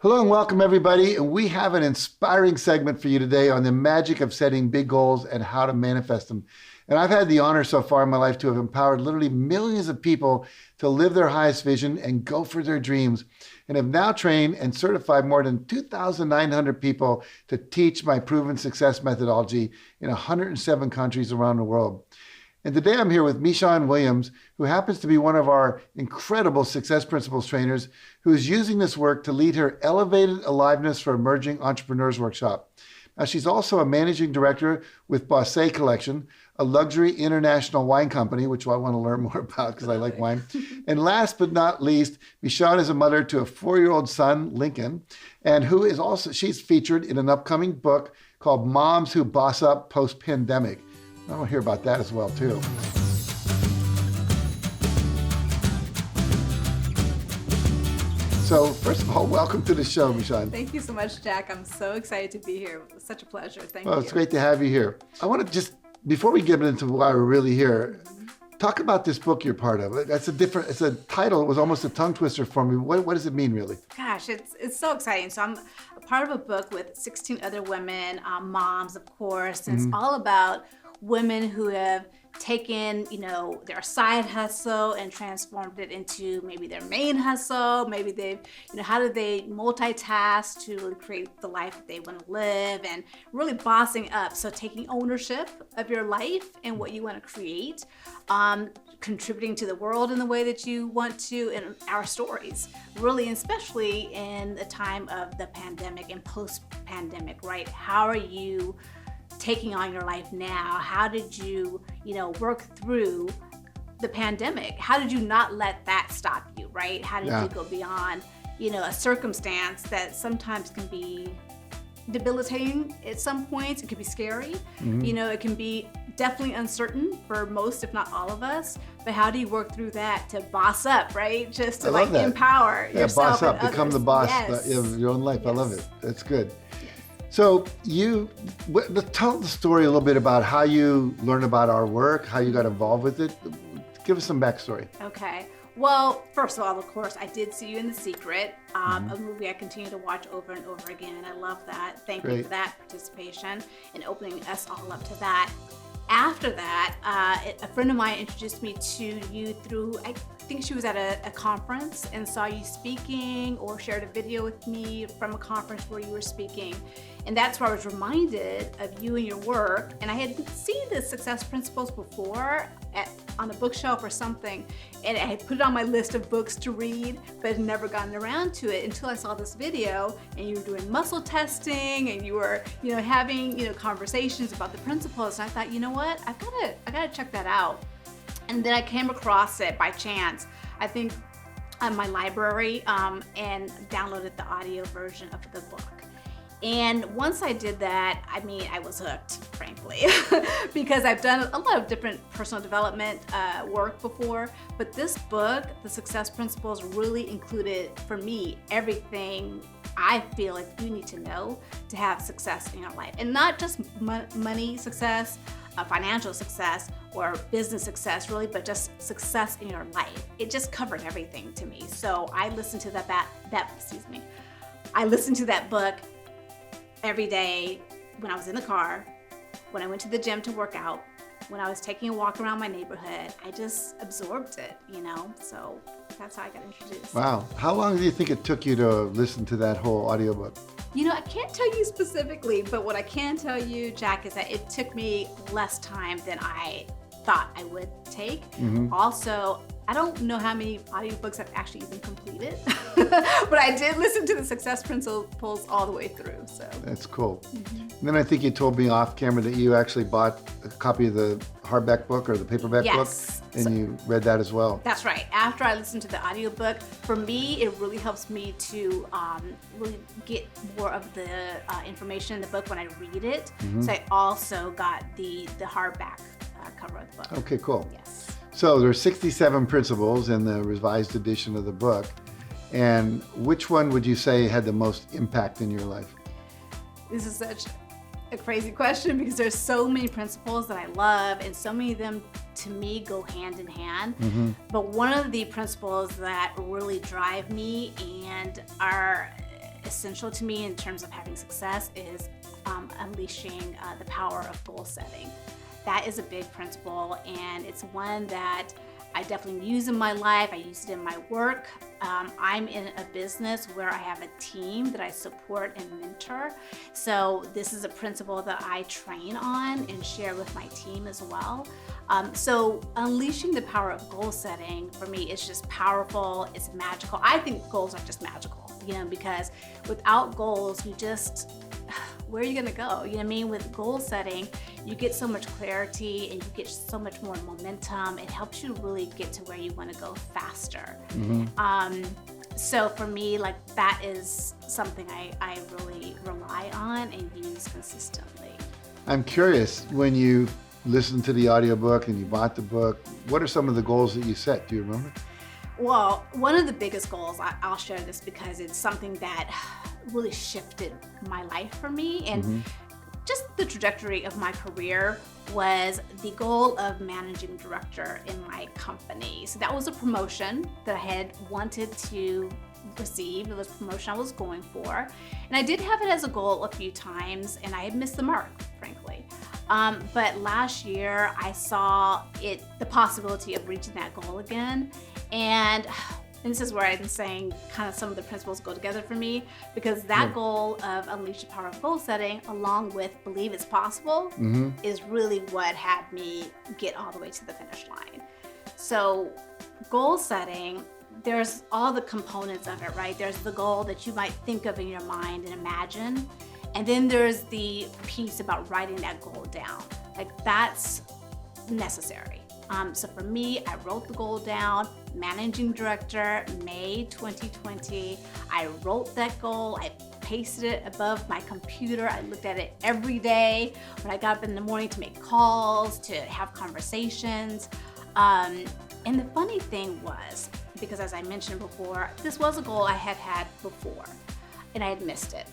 Hello and welcome everybody. And we have an inspiring segment for you today on the magic of setting big goals and how to manifest them. And I've had the honor so far in my life to have empowered literally millions of people to live their highest vision and go for their dreams, and have now trained and certified more than 2,900 people to teach my proven success methodology in 107 countries around the world. And today I'm here with MiShawn Williams, who happens to be one of our incredible Success Principles trainers, who is using this work to lead her Elevated Aliveness for Emerging Entrepreneurs workshop. Now, she's also a managing director with Bossé Collection, a luxury international wine company, which I want to learn more about because I like wine. And last but not least, MiShawn is a mother to a 4-year-old son, Lincoln, and she's featured in an upcoming book called Moms Who Boss Up Post-Pandemic. I want to hear about that as well, too. So first of all, welcome to the show, MiShawn. Thank you so much, Jack. I'm so excited to be here. It's such a pleasure. Thank you. Well, it's great to have you here. I want to just, before we get into why we're really here, talk about this book you're part of. It's a title. It was almost a tongue twister for me. What does it mean, really? Gosh, it's so exciting. So I'm a part of a book with 16 other women, moms, of course, and it's all about women who have taken, their side hustle and transformed it into maybe their main hustle. Maybe they've, how do they multitask to really create the life that they want to live, and really bossing up. So taking ownership of your life and what you want to create, contributing to the world in the way that you want to, in our stories, really, especially in the time of the pandemic and post-pandemic, right? How are you taking on your life now? How did you, work through the pandemic? How did you not let that stop you, right? How did you go beyond, a circumstance that sometimes can be debilitating at some points? It could be scary. It can be definitely uncertain for most, if not all of us. But how do you work through that to boss up, right? Just to empower yourself. Boss up, and become others. the boss Yes. of your own life. Yes. I love it. That's good. So tell the story a little bit about how you learned about our work, how you got involved with it. Give us some backstory. Okay. Well, first of all, of course, I did see you in The Secret, a movie I continue to watch over and over again, and I love that. Thank you for that participation and opening us all up to that. After that, a friend of mine introduced me to you through, I think she was at a conference and saw you speaking, or shared a video with me from a conference where you were speaking. And that's where I was reminded of you and your work. And I had seen the Success Principles before on a bookshelf or something, and I had put it on my list of books to read, but had never gotten around to it until I saw this video, and you were doing muscle testing, and you were, having, conversations about the principles. And I thought, you know what, I gotta check that out. And then I came across it by chance, I think, on my library, and downloaded the audio version of the book. And once I did that, I was hooked, frankly, because I've done a lot of different personal development work before, but this book, The Success Principles, really included, for me, everything I feel like you need to know to have success in your life. And not just money success, financial success, or business success, really, but just success in your life. It just covered everything to me. So I listened to I listened to that book every day when I was in the car, when I went to the gym to work out, when I was taking a walk around my neighborhood. I just absorbed it, so that's how I got introduced. Wow. How long do you think it took you to listen to that whole audiobook? I can't tell you specifically, but what I can tell you, Jack, is that it took me less time than I thought I would take. Also, I don't know how many audiobooks I've actually even completed, but I did listen to the Success Principles all the way through. So that's cool. And then I think you told me off camera that you actually bought a copy of the hardback book or the paperback book, and you read that as well. That's right. After I listened to the audiobook, for me, it really helps me to really get more of the information in the book when I read it. So I also got the hardback cover of the book. Okay, cool. Yes. So there are 67 principles in the revised edition of the book. And which one would you say had the most impact in your life? This is such a crazy question because there's so many principles that I love, and so many of them to me go hand in hand. But one of the principles that really drive me and are essential to me in terms of having success is unleashing the power of goal setting. That is a big principle, and it's one that I definitely use in my life. I use it in my work. I'm in a business where I have a team that I support and mentor. So this is a principle that I train on and share with my team as well. So unleashing the power of goal setting for me is just powerful. It's magical. I think goals are just magical, because without goals, where are you gonna go? You know what I mean? With goal setting, you get so much clarity and you get so much more momentum. It helps you really get to where you wanna go faster. So for me, that is something I really rely on and use consistently. I'm curious, when you listened to the audiobook and you bought the book, what are some of the goals that you set? Do you remember? Well, one of the biggest goals, I'll share this because it's something that really shifted my life for me, and just the trajectory of my career was the goal of managing director in my company. So that was a promotion that I had wanted to receive. It was a promotion I was going for. And I did have it as a goal a few times, and I had missed the mark, frankly. But last year I saw the possibility of reaching that goal again. And this is where I'm saying kind of some of the principles go together for me, because that goal of unleash the power of goal setting, along with believe it's possible, is really what had me get all the way to the finish line. So goal setting, there's all the components of it, right? There's the goal that you might think of in your mind and imagine. And then there's the piece about writing that goal down. That's necessary. So for me, I wrote the goal down, managing director, May 2020. I wrote that goal, I pasted it above my computer. I looked at it every day when I got up in the morning to make calls, to have conversations. And the funny thing was, because as I mentioned before, this was a goal I had had before, and I had missed it.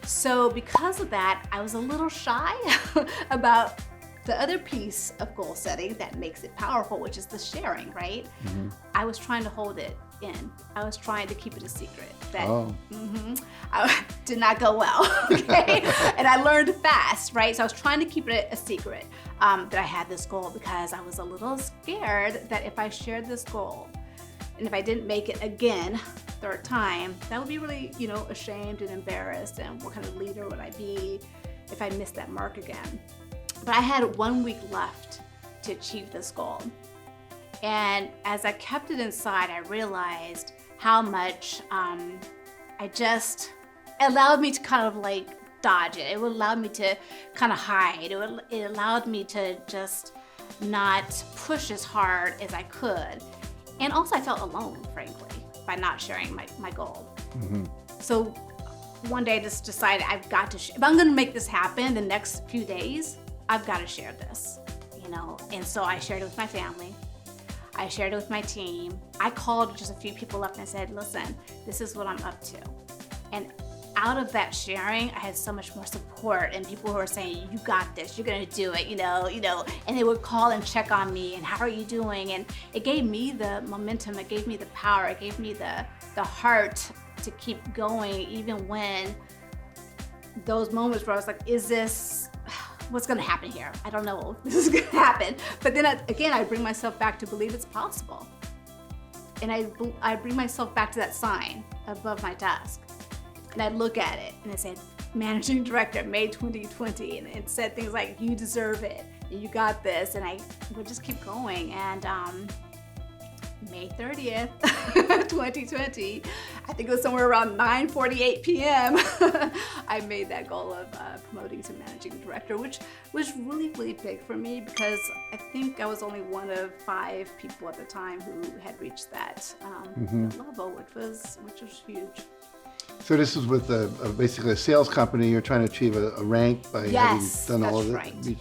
So because of that, I was a little shy about the other piece of goal setting that makes it powerful, which is the sharing, right? I was trying to hold it in. I was trying to keep it a secret. I did not go well, okay? And I learned fast, right? So I was trying to keep it a secret that I had this goal, because I was a little scared that if I shared this goal, and if I didn't make it again, third time, that would be really, ashamed and embarrassed, and what kind of leader would I be if I missed that mark again? But I had 1 week left to achieve this goal. And as I kept it inside, I realized how much it allowed me to kind of dodge it. It would allow me to kind of hide. It allowed me to just not push as hard as I could. And also I felt alone, frankly, by not sharing my goal. So one day I just decided I've got to, if I'm gonna make this happen the next few days, I've got to share this, And so I shared it with my family. I shared it with my team. I called just a few people up and I said, listen, this is what I'm up to. And out of that sharing, I had so much more support, and people who were saying, you got this, you're gonna do it, and they would call and check on me and how are you doing? And it gave me the momentum, it gave me the power, it gave me the heart to keep going, even when those moments where I was like, what's gonna happen here? I don't know if this is gonna happen. But then again, I bring myself back to believe it's possible. And I bring myself back to that sign above my desk. And I look at it and it said, Managing Director, May 2020. And it said things like, you deserve it, and you got this. And I would just keep going. And May 30th, 2020, I think it was somewhere around 9:48 p.m. I made that goal of promoting to Managing Director, which was really, really big for me, because I think I was only one of 5 people at the time who had reached that level, which was huge. So this is with basically a sales company. You're trying to achieve a rank by having done all of it,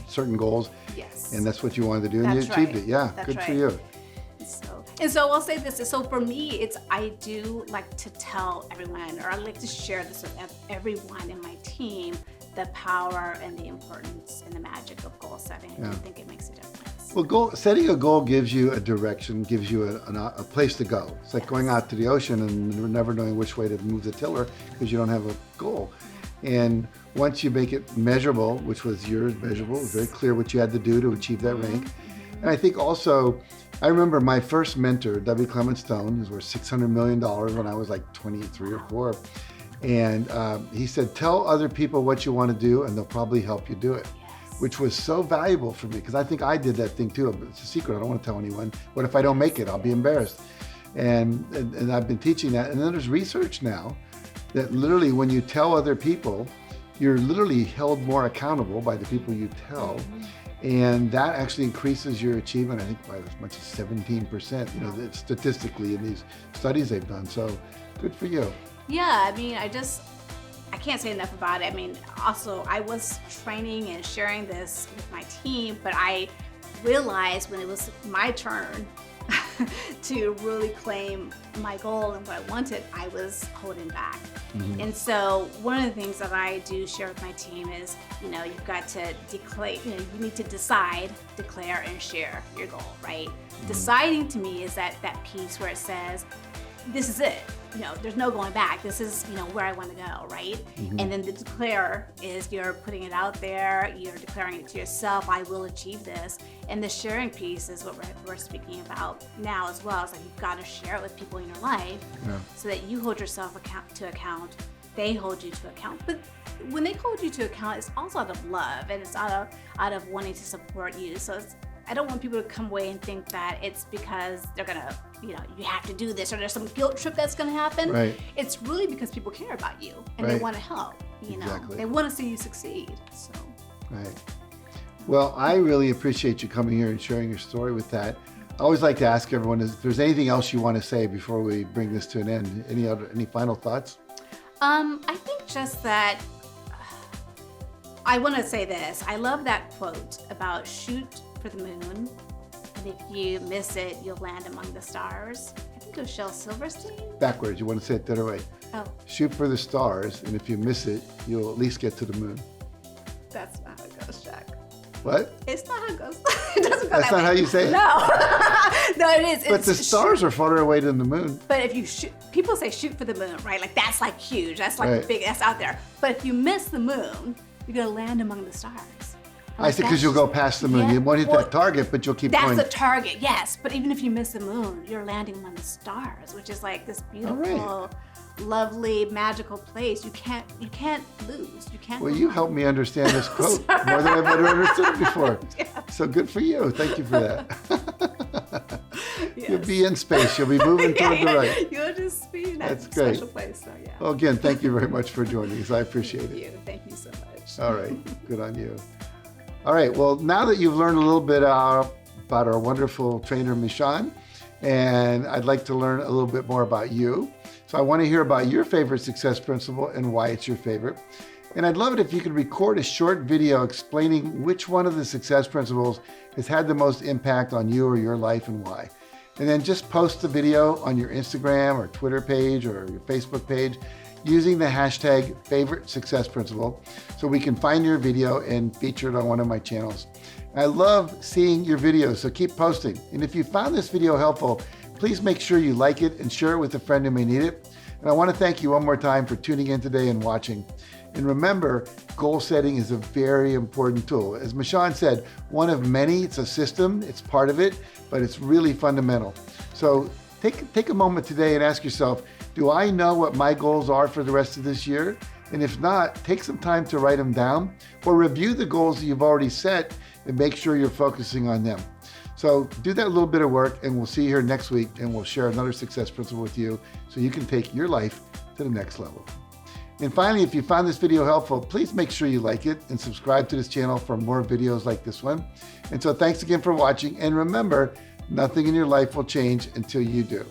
certain goals. Yes. And that's what you wanted to do, and you achieved it. Yeah, that's good right. for you. And so I'll say this. So for me, I do like to tell everyone, or I like to share this with everyone in my team, the power and the importance and the magic of goal setting. I think it makes a difference. Well, setting a goal gives you a direction, gives you a place to go. It's like going out to the ocean and never knowing which way to move the tiller because you don't have a goal. And once you make it measurable, which was yours, measurable, it was very clear what you had to do to achieve that rank. And I think also, I remember my first mentor, W. Clement Stone, who was worth $600 million when I was like 23 or 4. And he said, tell other people what you want to do and they'll probably help you do it. Which was so valuable for me because I think I did that thing too. But it's a secret. I don't want to tell anyone. What if I don't make it? I'll be embarrassed. And I've been teaching that. And then there's research now that literally when you tell other people, you're literally held more accountable by the people you tell. And that actually increases your achievement, I think, by as much as 17%, you know, statistically in these studies they've done. So good for you. Yeah, I mean, I can't say enough about it. I mean, also, I was training and sharing this with my team, but I realized when it was my turn to really claim my goal and what I wanted, I was holding back. And so one of the things that I do share with my team is, you know, you've got to declare, you know, you need to decide, declare, and share your goal, right? Deciding to me is that piece where it says, this is it. You know, there's no going back. This is, you know, where I want to go, right? And then the declare is you're putting it out there, you're declaring it to yourself, I will achieve this. And the sharing piece is what we're speaking about now as well. It's like you've got to share it with people in your life so that you hold yourself to account, they hold you to account. But when they hold you to account, it's also out of love and it's out of wanting to support you. So I don't want people to come away and think that it's because they're gonna, you know, you have to do this or there's some guilt trip that's gonna happen. Right. It's really because people care about you and they want to help. You know, they want to see you succeed. So. Right. Well, I really appreciate you coming here and sharing your story with that. I always like to ask everyone if there's anything else you want to say before we bring this to an end. Any final thoughts? I think just that I want to say this. I love that quote about shoot for the moon, and if you miss it, you'll land among the stars. I think it was Shel Silverstein. Backwards, you want to say it the other way. Oh. Shoot for the stars, and if you miss it, you'll at least get to the moon. That's not how it goes, Jack. What? It's not how it goes. It doesn't go That's not way. how you say it? No. No, it is. But the stars are farther away than the moon. But if you shoot, people say shoot for the moon, right? Like that's like huge. That's like big, that's out there. But if you miss the moon, you're going to land among the stars. I said because you'll go past the moon. You won't hit that target, but you'll keep going. That's a target, yes. But even if you miss the moon, you're landing among the stars, which is like this beautiful, lovely, magical place. You can't lose. You can't. Well, you helped me understand this quote more than I've ever understood it before. So good for you. Thank you for that. You'll be in space. You'll be moving toward the right. You'll just be in that special place. So yeah. Well, again, thank you very much for joining us. I appreciate it. Thank you so much. All right. Good on you. All right, well, now that you've learned a little bit about our wonderful trainer, MiShawn, and I'd like to learn a little bit more about you. So I want to hear about your favorite success principle and why it's your favorite. And I'd love it if you could record a short video explaining which one of the success principles has had the most impact on you or your life and why. And then just post the video on your Instagram or Twitter page or your Facebook page using the hashtag favorite success principle so we can find your video and feature it on one of my channels. I love seeing your videos, so keep posting. And if you found this video helpful, please make sure you like it and share it with a friend who may need it. And I want to thank you one more time for tuning in today and watching. And remember, goal setting is a very important tool. As MiShawn said, one of many. It's a system, it's part of it, but it's really fundamental. So take a moment today and ask yourself, do I know what my goals are for the rest of this year? And if not, take some time to write them down or review the goals that you've already set and make sure you're focusing on them. So do that little bit of work and we'll see you here next week and we'll share another success principle with you so you can take your life to the next level. And finally, if you found this video helpful, please make sure you like it and subscribe to this channel for more videos like this one. And so thanks again for watching. And remember, nothing in your life will change until you do.